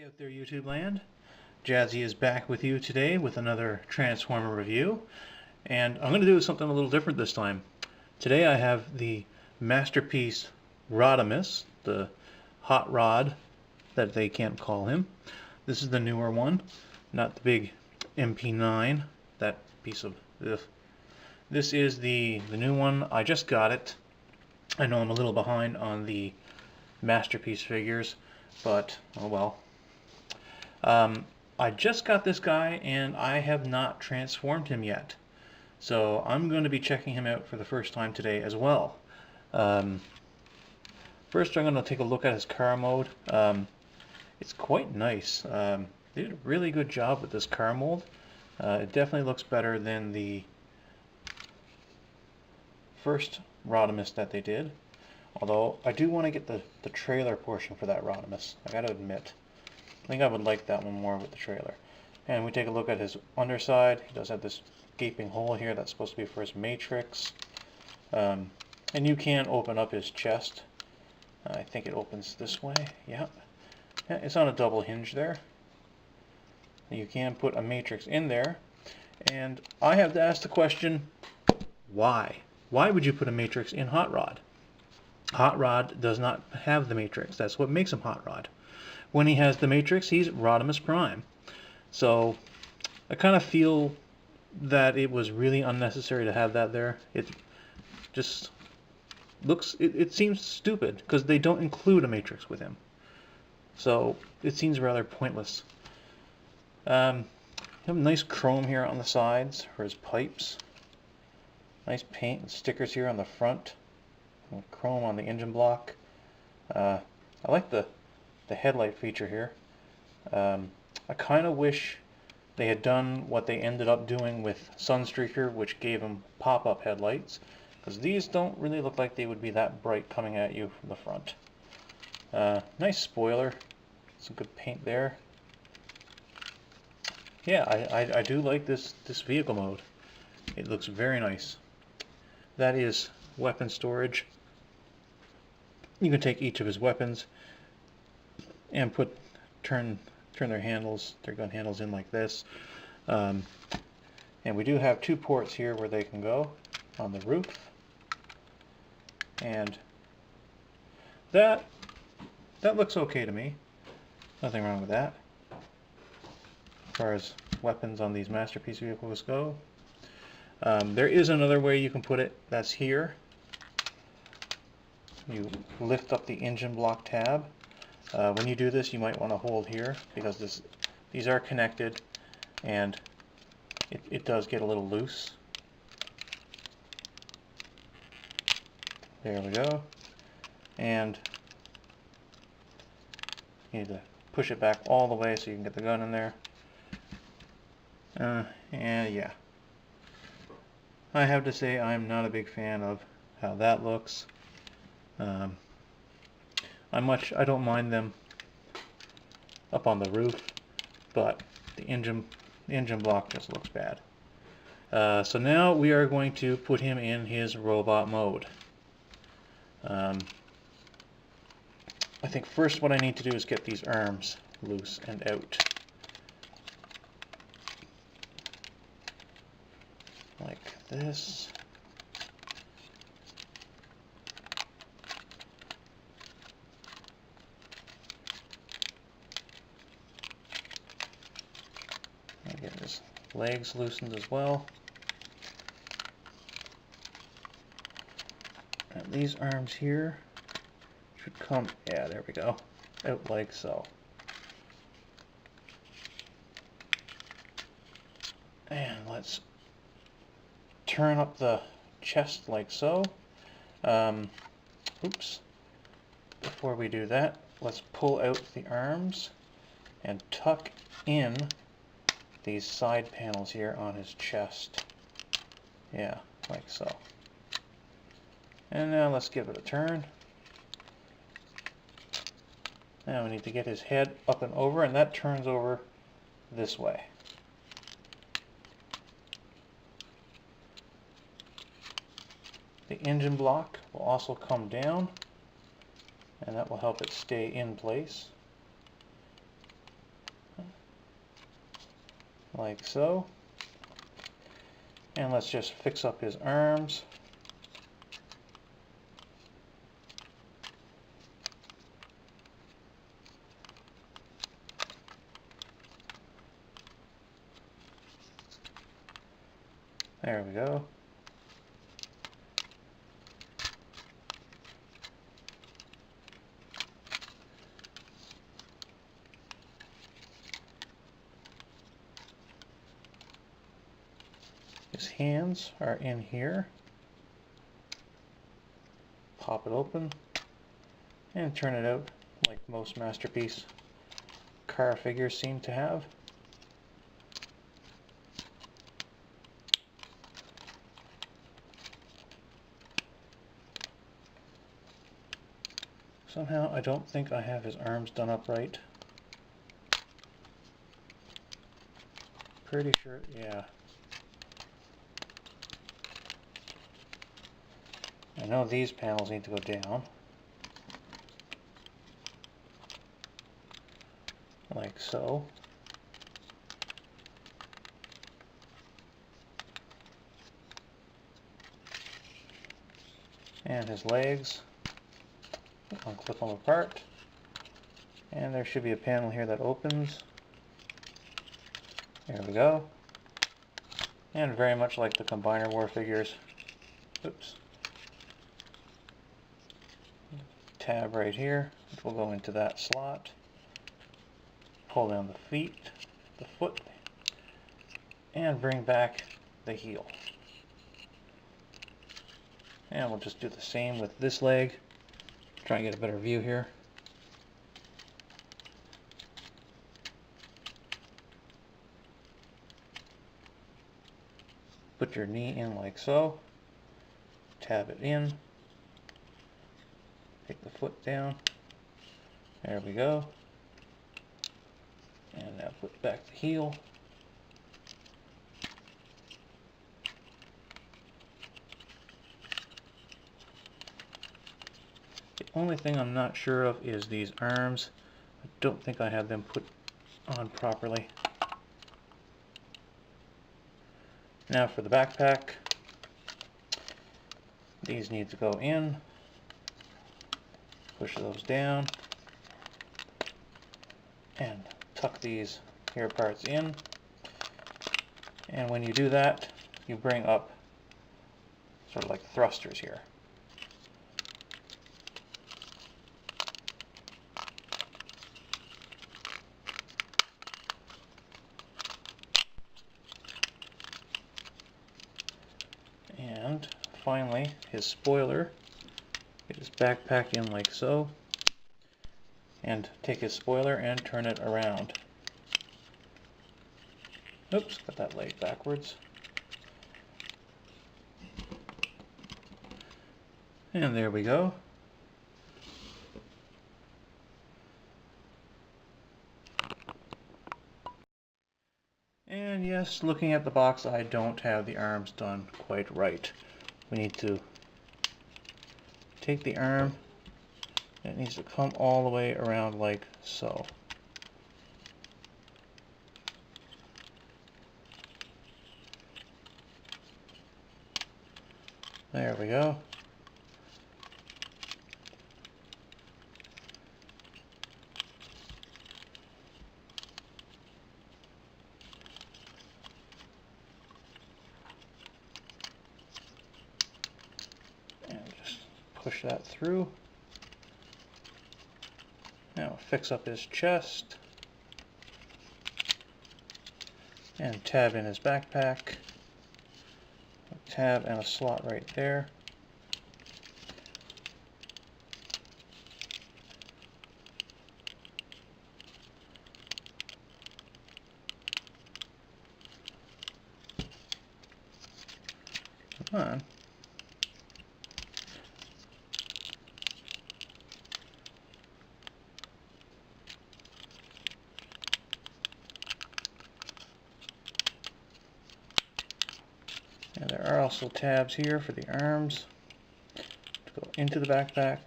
out there, YouTube land. Jazzy is back with you today with another Transformer review, and I'm going to do something a little different this time. Today I have the Masterpiece Rodimus, the hot rod that they can't call him. This is the newer one, not the big MP9, that piece of ugh. This is the new one. I just got it. I know I'm a little behind on the Masterpiece figures, but oh well. I just got this guy and I have not transformed him yet, so I'm going to be checking him out for the first time today as well. First I'm going to take a look at his car mode. It's quite nice. They did a really good job with this car mold. It definitely looks better than the first Rodimus that they did. Although I do want to get the trailer portion for that Rodimus, I gotta admit. I think I would like that one more with the trailer. And we take a look at his underside. He does have this gaping hole here that's supposed to be for his matrix. And you can open up his chest. I think it opens this way. Yeah, it's on a double hinge there. You can put a matrix in there. And I have to ask the question, why? Why would you put a matrix in Hot Rod? Hot Rod does not have the matrix. That's what makes him Hot Rod. When he has the matrix, he's Rodimus Prime. So I kind of feel that it was really unnecessary to have that there. It just looks, it seems stupid because they don't include a matrix with him. So it seems rather pointless. You have nice chrome here on the sides for his pipes. Nice paint and stickers here on the front. And chrome on the engine block. I like the headlight feature here. I kind of wish they had done what they ended up doing with Sunstreaker, which gave them pop-up headlights, because these don't really look like they would be that bright coming at you from the front. Nice spoiler. Some good paint there. Yeah, I do like this vehicle mode. It looks very nice. That is weapon storage. You can take each of his weapons and turn their handles, their gun handles in like this. And we do have two ports here where they can go on the roof. And that looks okay to me. Nothing wrong with that. As far as weapons on these Masterpiece vehicles go. There is another way you can put it. That's here. You lift up the engine block tab. When you do this, you might want to hold here because these are connected, and it does get a little loose. There we go. And you need to push it back all the way so you can get the gun in there. And yeah. I have to say I'm not a big fan of how that looks. I don't mind them up on the roof, but the engine block just looks bad. So now we are going to put him in his robot mode. I think first what I need to do is get these arms loose and out. Like this. Get his legs loosened as well. And these arms here should come, yeah, there we go, out like so. And let's turn up the chest like so. Oops. Before we do that, let's pull out the arms and tuck in these side panels here on his chest. Yeah, like so. And now let's give it a turn. Now we need to get his head up and over, and that turns over this way. The engine block will also come down, and that will help it stay in place. like so. And let's just fix up his arms. There we go. His hands are in here. Pop it open and turn it out like most Masterpiece car figures seem to have. Somehow I don't think I have his arms done up right. Pretty sure, yeah. I know these panels need to go down. Like so. And his legs. Unclip them apart. And there should be a panel here that opens. There we go. And very much like the Combiner War figures. Oops. Tab right here, which will go into that slot. Pull down the feet, the foot, and bring back the heel. And we'll just do the same with this leg. Try and get a better view here. Put your knee in like so. Tab it in. Take the foot down. There we go. And now put back the heel. The only thing I'm not sure of is these arms. I don't think I have them put on properly. Now for the backpack. These need to go in. Push those down. And tuck these here parts in. And when you do that, you bring up sort of like thrusters here. And finally, his spoiler. Get his backpack in like so. And take his spoiler and turn it around. Oops, got that leg backwards. And there we go. And yes, looking at the box, I don't have the arms done quite right. We need to take the arm, and it needs to come all the way around like so. There we go. And just push that through. Now fix up his chest. And tab in his backpack. A tab and a slot right there. Come on. And there are also tabs here for the arms to go into the backpack.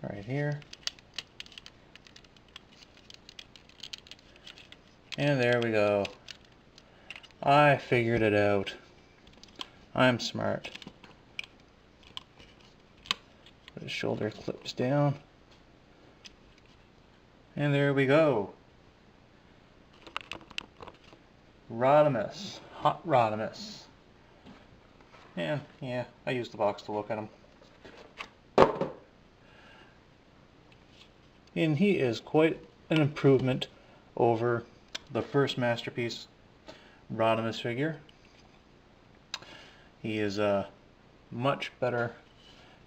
Right here. And there we go. I figured it out. I'm smart. The shoulder clips down. And there we go. Rodimus. Hot Rodimus. And yeah, I used the box to look at him. And he is quite an improvement over the first Masterpiece Rodimus figure. He is much better.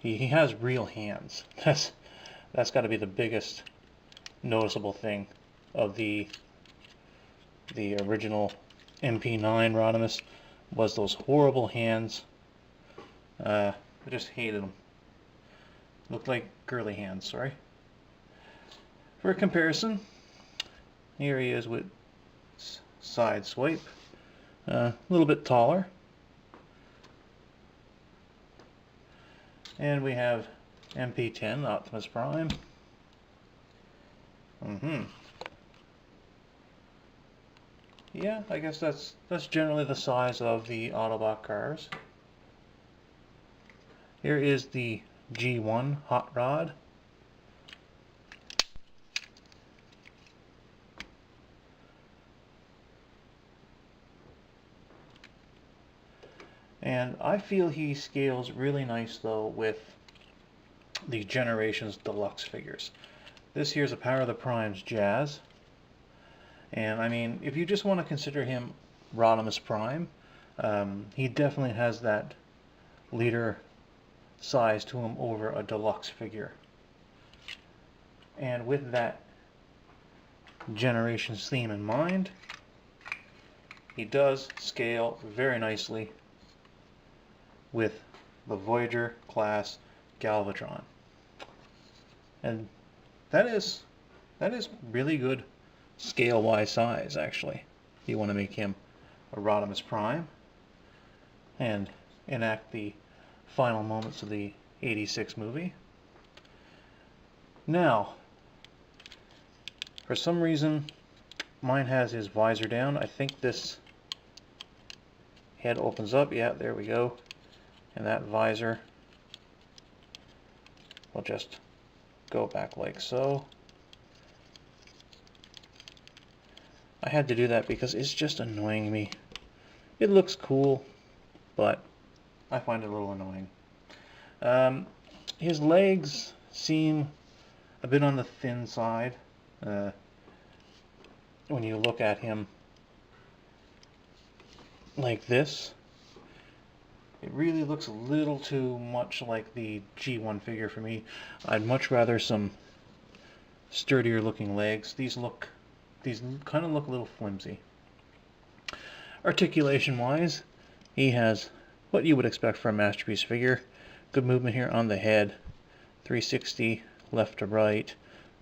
He has real hands. That's got to be the biggest noticeable thing of the original MP9 Rodimus, was those horrible hands. I just hated them. Looked like girly hands, sorry. For comparison, here he is with side swipe. A little bit taller. And we have MP10 Optimus Prime. Yeah, I guess that's generally the size of the Autobot cars. Here is the G1 Hot Rod. And I feel he scales really nice though with the Generations Deluxe figures. This here's a Power of the Primes Jazz. And I mean, if you just want to consider him Rodimus Prime, he definitely has that leader size to him over a deluxe figure. And with that Generations theme in mind, he does scale very nicely with the Voyager class Galvatron. And that is really good scale-wise size, actually. You want to make him a Rodimus Prime and enact the final moments of the '86 movie. Now, for some reason, mine has his visor down. I think this head opens up. Yeah, there we go. And that visor will just go back like so. I had to do that because it's just annoying me. It looks cool, but I find it a little annoying. His legs seem a bit on the thin side when you look at him like this. It really looks a little too much like the G1 figure for me. I'd much rather some sturdier looking legs. These kind of look a little flimsy. Articulation wise, he has what you would expect for a Masterpiece figure. Good movement here on the head, 360 left to right,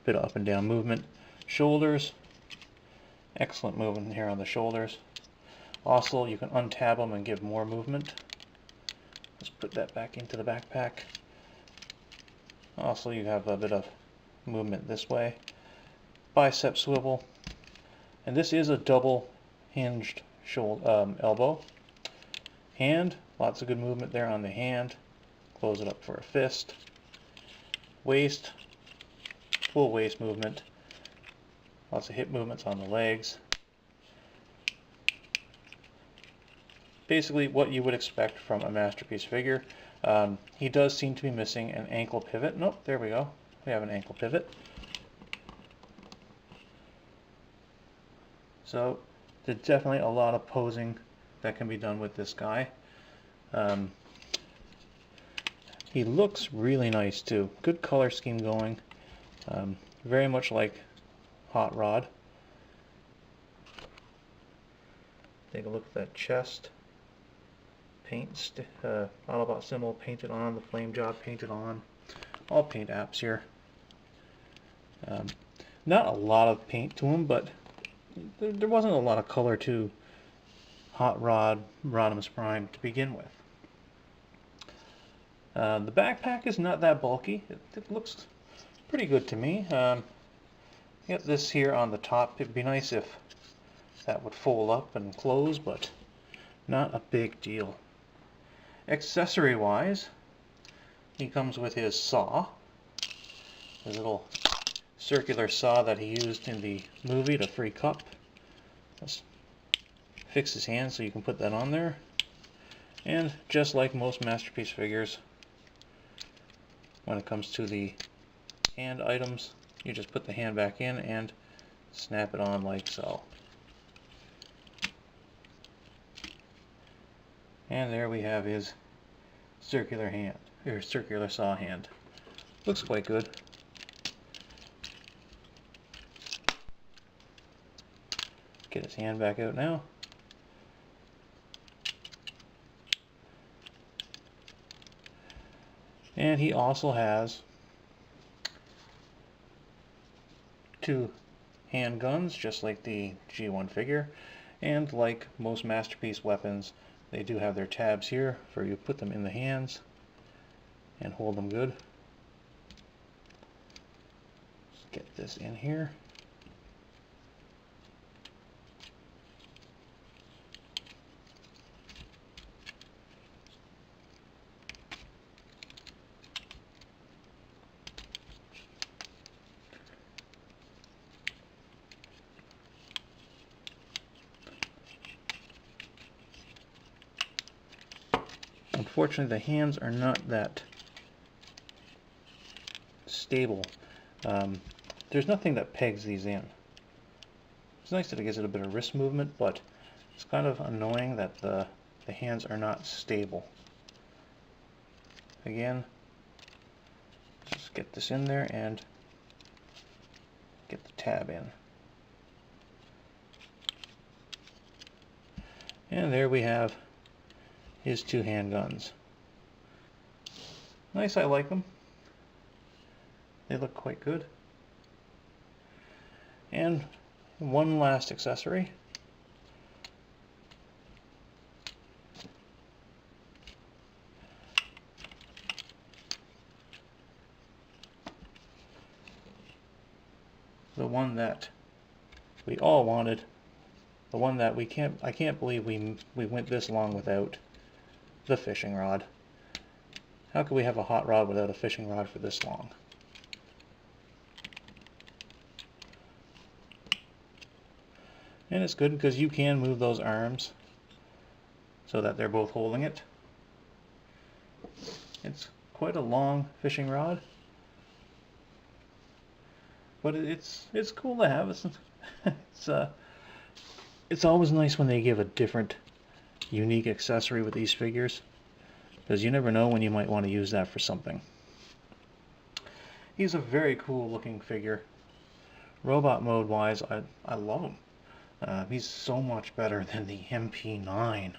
bit of up and down movement. Shoulders, excellent movement here on the shoulders. Also, you can untab them and give more movement. Let's put that back into the backpack. Also, you have a bit of movement this way. Bicep swivel. And this is a double hinged shoulder, elbow. Hand, lots of good movement there on the hand. Close it up for a fist. Waist, full waist movement. Lots of hip movements on the legs. Basically what you would expect from a Masterpiece figure. He does seem to be missing an ankle pivot. Nope, there we go. We have an ankle pivot. So there's definitely a lot of posing that can be done with this guy. He looks really nice too. Good color scheme going. Very much like Hot Rod. Take a look at that chest. Autobot symbol painted on, the flame job painted on. All paint apps here. Not a lot of paint to him, but there wasn't a lot of color to Hot Rod Rodimus Prime to begin with. The backpack is not that bulky. It looks pretty good to me. Get this here on the top. It'd be nice if that would fold up and close, but not a big deal. Accessory wise, he comes with his saw, his little circular saw that he used in the movie to free Cup. Let's fix his hand so you can put that on there. And just like most Masterpiece figures, when it comes to the hand items, you just put the hand back in and snap it on like so. And there we have his circular hand, or circular saw hand. Looks quite good. Get his hand back out now. And he also has 2 handguns, just like the G1 figure. And like most Masterpiece weapons, they do have their tabs here for you to put them in the hands and hold them good. Let's get this in here. Unfortunately, the hands are not that stable. There's nothing that pegs these in. It's nice that it gives it a bit of wrist movement, but it's kind of annoying that the hands are not stable. Again, just get this in there and get the tab in. And there we have his 2 handguns. Nice, I like them. They look quite good. And one last accessory. The one that we all wanted. The one that I can't believe we went this long without. The fishing rod. How could we have a hot rod without a fishing rod for this long? And it's good because you can move those arms so that they're both holding it. It's quite a long fishing rod, but it's cool to have. It's always nice when they give a different, unique accessory with these figures, because you never know when you might want to use that for something. He's a very cool looking figure. Robot mode wise, I love him. He's so much better than the MP9.